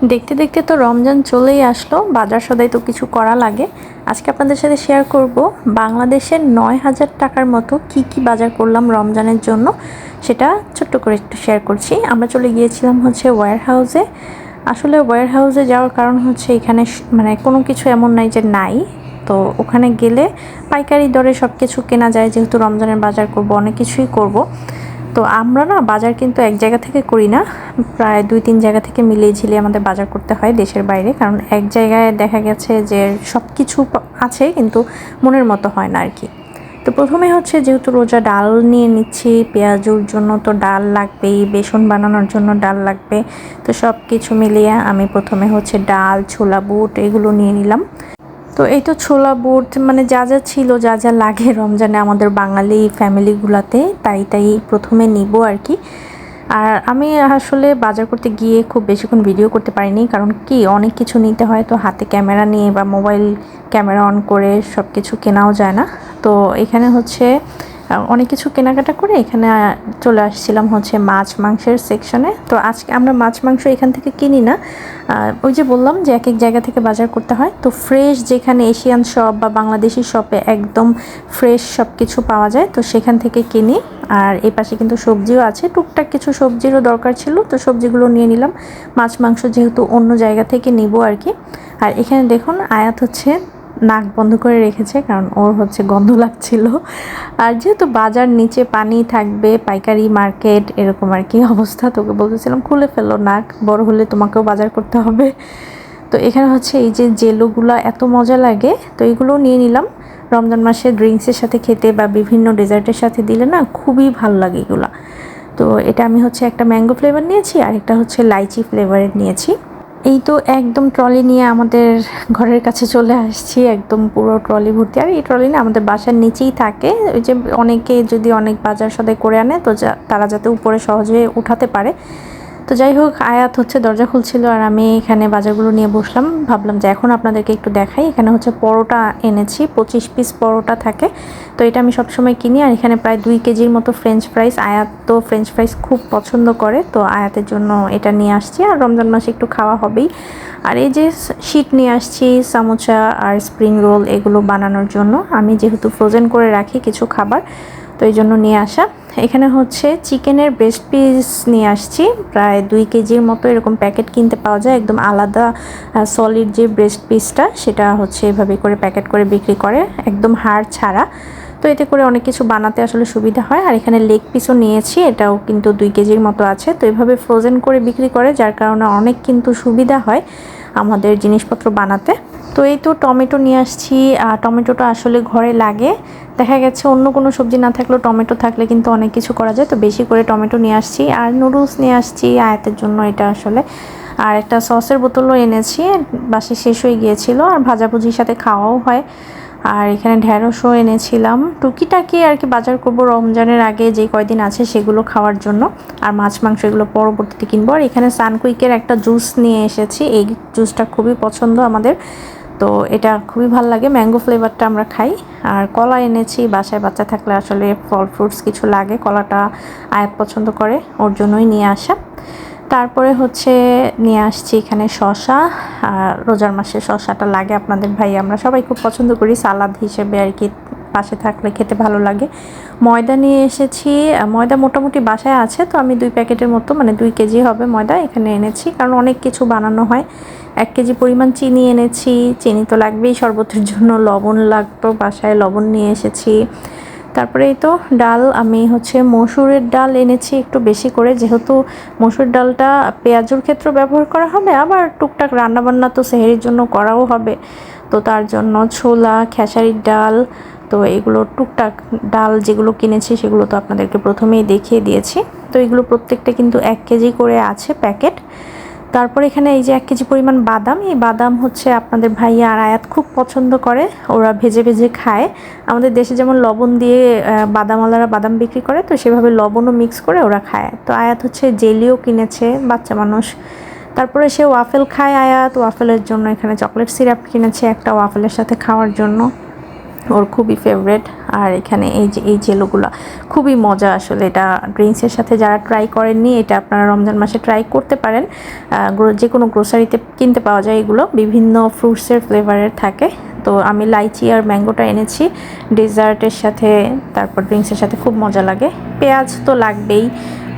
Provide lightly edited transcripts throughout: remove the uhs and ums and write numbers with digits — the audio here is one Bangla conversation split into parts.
দেখতে দেখতে তো রমজান চলেই আসলো, বাজার সদাই তো কিছু করা লাগে। আজকে আপনাদের সাথে শেয়ার করব বাংলাদেশের 9,000 টাকার মতো কি কি বাজার করলাম রমজানের জন্য, সেটা ছোট্ট করে একটু শেয়ার করছি। আমরা চলে গিয়েছিলাম হচ্ছে ওয়্যার হাউসে। আসলে ওয়্যার হাউসে যাওয়ার কারণ হচ্ছে এখানে মানে কোনো কিছু এমন নাই যে নাই, তো ওখানে গেলে পাইকারি দরে সব কিছু কেনা যায়। যেহেতু রমজানের বাজার করব, অনেক কিছুই করব। তো আমরা না বাজার কিন্তু এক জায়গা থেকে করি না, প্রায় 2-3 জায়গা থেকে মিলিয়ে ঝিলিয়ে আমাদের বাজার করতে হয় দেশের বাইরে। কারণ এক জায়গায় দেখা গেছে যে সব কিছু আছে কিন্তু মনের মতো হয় না আর কি। তো প্রথমে হচ্ছে যেহেতু রোজা, ডাল নিয়ে নিচ্ছি। পেঁয়াজুর জন্য তো ডাল লাগবেই, বেসন বানানোর জন্য ডাল লাগবে। তো সব কিছু মিলিয়ে আমি প্রথমে হচ্ছে ডাল, ছোলা বুট এগুলো নিয়ে নিলাম। তো এই তো ছোলা বুট মানে যা যা ছিল, যা যা লাগে রমজানে আমাদের বাঙালি ফ্যামিলিগুলোতে, তাই তাই প্রথমে নিব আর কি। আর আমি আসলে বাজার করতে গিয়ে খুব বেশিক্ষণ ভিডিও করতে পারিনি, কারণ কি অনেক কিছু নিতে হয়, তো হাতে ক্যামেরা নিয়ে বা মোবাইল ক্যামেরা অন করে সব কিছু কেনাও যায় না। তো এখানে হচ্ছে অনেক কিছু কেনাকাটা করে এখানে চলে আসছিলাম হচ্ছে মাছ মাংসের সেকশনে। তো আজকে আমরা মাছ মাংস এখান থেকে কিনি না, ওই যে বললাম যে এক এক জায়গা থেকে বাজার করতে হয়। তো ফ্রেশ যেখানে এশিয়ান শপ বা বাংলাদেশি শপে একদম ফ্রেশ সব কিছু পাওয়া যায়, তো সেখান থেকে কিনি। আর এই পাশে কিন্তু সবজিও আছে, টুকটাক কিছু সবজিরও দরকার ছিল, তো সবজিগুলো নিয়ে নিলাম। মাছ মাংস যেহেতু অন্য জায়গা থেকে নিব আর কি। আর এখানে দেখুন আয়াত হচ্ছে নাক বন্ধ করে রেখেছে, কারণ ওর হচ্ছে গন্ধ লাগছিল। আর যেহেতু বাজার নিচে পানি থাকবে, পাইকারি মার্কেট এরকম আর কি অবস্থা, তোকে বলতেছিলাম খুলে ফেলো নাক, বড় হলে তোমাকেও বাজার করতে হবে। তো এখানে হচ্ছে এই যে জেলোগুলা এত মজা লাগে, তো এগুলো নিয়ে নিলাম। রমজান মাসে ড্রিঙ্কসের সাথে খেতে বা বিভিন্ন ডেজার্টের সাথে দিলে না খুবই ভালো লাগে এগুলা। তো এটা আমি হচ্ছে একটা ম্যাঙ্গো ফ্লেভার নিয়েছি, আর একটা হচ্ছে লাইচি ফ্লেভারের নিয়েছি। এই তো একদম ট্রলি নিয়ে আমাদের ঘরের কাছে চলে আসছি, একদম পুরো ট্রলি ভর্তি। আর এই ট্রলি না আমাদের বাসার নিচেই থাকে, ওই যে অনেকে যদি অনেক বাজার সদাই করে আনে, তো তারা যাতে উপরে সহজে উঠাতে পারে। তো যাই হোক, আয়াত হচ্ছে দরজা খুলছিল আর আমি এখানে বাজারগুলো নিয়ে বসলাম। ভাবলাম যে এখন আপনাদেরকে একটু দেখাই। এখানে হচ্ছে পরোটা এনেছি, 25 পিস পরোটা থাকে, তো এটা আমি সবসময় কিনি। আর এখানে প্রায় 2 কেজির মতো ফ্রেঞ্চ ফ্রাইস, আয়াত তো ফ্রেঞ্চ ফ্রাইস খুব পছন্দ করে, তো আয়াতের জন্য এটা নিয়ে আসছি। আর রমজান মাসে একটু খাওয়া হবেই। আর এই যে শীট নিয়ে আসছি, সামোচা আর স্প্রিং রোল এগুলো বানানোর জন্য। আমি যেহেতু ফ্রোজেন করে রাখি কিছু খাবার, তো এই জন্য নিয়ে আসা। এখানে হচ্ছে চিকেনের ব্রেস্ট পিস নিয়ে আসছি, প্রায় 2 কেজির মতো। এরকম প্যাকেট কিনতে পাওয়া যায়, একদম আলাদা সলিড যে ব্রেস্ট পিসটা, সেটা হচ্ছে এভাবে করে প্যাকেট করে বিক্রি করে, একদম হাড় ছাড়া। তো এতে করে অনেক কিছু বানাতে আসলে সুবিধা হয়। আর এখানে লেগ পিসও নিয়েছি, এটাও কিন্তু 2 কেজির মতো আছে। তো এভাবে ফ্রোজেন করে বিক্রি করে, যার কারণে অনেক কিন্তু সুবিধা হয় আমাদের জিনিসপত্র বানাতে। তো এই তো টমেটো নিয়ে আসছি। টমেটোটা আসলে ঘরে লাগে, দেখা গেছে অন্য কোনো সবজি না থাকলেও টমেটো থাকলে কিন্তু অনেক কিছু করা যায়। তো বেশি করে টমেটো নিয়ে আসছি। আর নুডলস নিয়ে আসছি আয়াতের জন্য, এটা আসলে। আর একটা সসের বোতলও এনেছি, বাসে শেষ হয়ে গিয়েছিল। আর ভাজাভুজির সাথে খাওয়াও হয়। আর এখানে ঢেঁড়সও এনেছিলাম, টুকিটাকি আর কি বাজার করবো রমজানের আগে যে কয়দিন আছে সেগুলো খাওয়ার জন্য। আর মাছ মাংস এগুলো পরবর্তীতে কিনবো। আর এখানে সানকুইকের একটা জুস নিয়ে এসেছি, এই জুসটা খুবই পছন্দ আমাদের, তো এটা খুবই ভালো লাগে, ম্যাঙ্গো ফ্লেভারটা আমরা খাই। আর কলা এনেছি, বাসায় বাচ্চা থাকলে আসলে ফল ফ্রুটস কিছু লাগে, কলাটা আয়াত পছন্দ করে, ওর জন্যই নিয়ে আসা। তারপরে হচ্ছে নিয়ে আসছি এখানে শসা। আর রোজার মাসে শসাটা লাগে আপনাদের ভাই, আমরা সবাই খুব পছন্দ করি সালাদ হিসেবে আর কি, পাশে থাকলে খেতে ভালো লাগে। ময়দা নিয়ে এসেছি, ময়দা মোটামুটি বাসায় আছে, তো আমি 2 প্যাকেটের মতো মানে 2 কেজি হবে ময়দা এখানে এনেছি, কারণ অনেক কিছু বানানো হয়। 1 কেজি পরিমাণ চিনি এনেছি, চিনি তো লাগবেই শরবতের জন্য, লবণ লাগতো, বাসায় লবণ নিয়ে এসেছি। তারপরে এই তো ডাল, আমি হচ্ছে মসুরের ডাল এনেছি একটু বেশি করে, যেহেতু মসুর ডালটা পেঁয়াজুর ক্ষেত্রে ব্যবহার করা হবে, আবার টুকটাক রান্নাবান্না তো সেহরির জন্য করাও হবে, তো তার জন্য ছোলা, খেসারির ডাল, তো এগুলো টুকটাক ডাল যেগুলো কিনেছি সেগুলো তো আপনাদেরকে প্রথমেই দেখিয়ে দিয়েছি। তো এগুলো প্রত্যেকটা কিন্তু 1 কেজি করে আছে প্যাকেট। তারপর এখানে এই যে 1 কেজি পরিমাণ বাদাম, এই বাদাম হচ্ছে আপনাদের ভাইয়া আর আয়াত খুব পছন্দ করে, ওরা ভেজে ভেজে খায়। আমাদের দেশে যেমন লবণ দিয়ে বাদামওয়ালারা বাদাম বিক্রি করে, তো সেভাবে লবণও মিক্স করে ওরা খায়। তো আয়াত হচ্ছে জেলিও কিনেছে, বাচ্চা মানুষ। তারপরে সে ওয়াফেল খায় আয়াত, ওয়াফেলের জন্য এখানে চকলেট সিরাপ কিনেছে একটা ওয়াফেলের সাথে খাওয়ার জন্য, ওর খুবই ফেভারেট। আর এখানে এই জেলোগুলো খুবই মজা আসলে। এটা ড্রিঙ্কসের সাথে যারা ট্রাই করেননি, এটা আপনারা রমজান মাসে ট্রাই করতে পারেন। যে কোনো গ্রোসারিতে কিনতে পাওয়া যায় এগুলো, বিভিন্ন ফ্রুটসের ফ্লেভারের থাকে। তো আমি লাইচি আর ম্যাঙ্গোটা এনেছি ডেজার্টের সাথে, তারপর ড্রিঙ্কসের সাথে খুব মজা লাগে। পেঁয়াজ তো লাগবেই,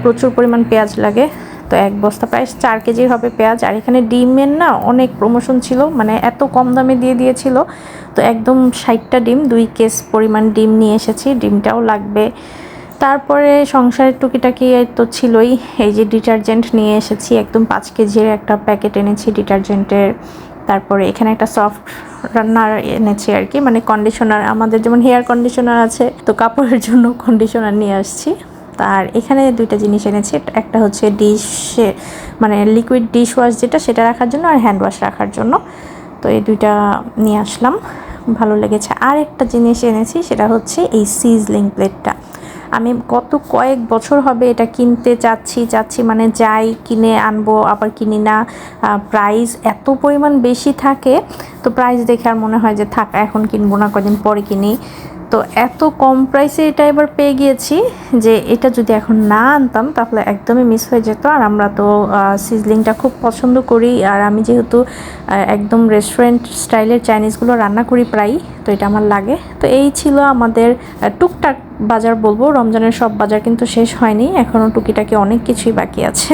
প্রচুর পরিমাণ পেঁয়াজ লাগে। তো এক বস্তা প্রায় 4 কেজির হবে পেঁয়াজ। আর এখানে ডিমের না অনেক প্রমোশন ছিল, মানে এত কম দামে দিয়েছিল। তো একদম 60টা ডিম, 2 কেস পরিমাণ ডিম নিয়ে এসেছি, ডিমটাও লাগবে। তারপরে সংসারের টুকিটাকি তো ছিলই। এই যে ডিটারজেন্ট নিয়ে এসেছি, একদম 5 কেজির একটা প্যাকেট এনেছি ডিটারজেন্টের। তারপরে এখানে একটা সফট রান্নার এনেছি আর কি, মানে কন্ডিশনার, আমাদের যেমন হেয়ার কন্ডিশনার আছে, তো কাপড়ের জন্য কন্ডিশনার নিয়ে আসছি। আর এখানে 2টা জিনিস এনেছি, একটা হচ্ছে ডিশে মানে লিকুইড ডিশ ওয়াশ যেটা, সেটা রাখার জন্য, আর হ্যান্ড ওয়াশ রাখার জন্য। তো এই 2টা নিয়ে আসলাম, ভালো লেগেছে। আর একটা জিনিস এনেছি, সেটা হচ্ছে এই সিজলিং প্লেটটা। আমি কয়েক বছর হবে এটা কিনতে চাচ্ছি, মানে যাই কিনে আনবো আবার কিনি না। প্রাইস এত পরিমাণ বেশি থাকে, তো প্রাইস দেখে আর মনে হয় যে থাক এখন কিনবো না, কদিন পরে কিনি। তো এত কম প্রাইসে এটা এবার পেয়ে গিয়েছি যে এটা যদি এখন না আনতাম তাহলে একদমই মিস হয়ে যেত। আর আমরা তো সিজলিংটা খুব পছন্দ করি, আর আমি যেহেতু একদম রেস্টুরেন্ট স্টাইলের চাইনিজগুলো রান্না করি প্রায়, তো এটা আমার লাগে। তো এই ছিল আমাদের টুকটাক বাজার বলবো। রমজানের সব বাজার কিন্তু শেষ হয়নি, এখনও টুকিটাকি অনেক কিছুই বাকি আছে।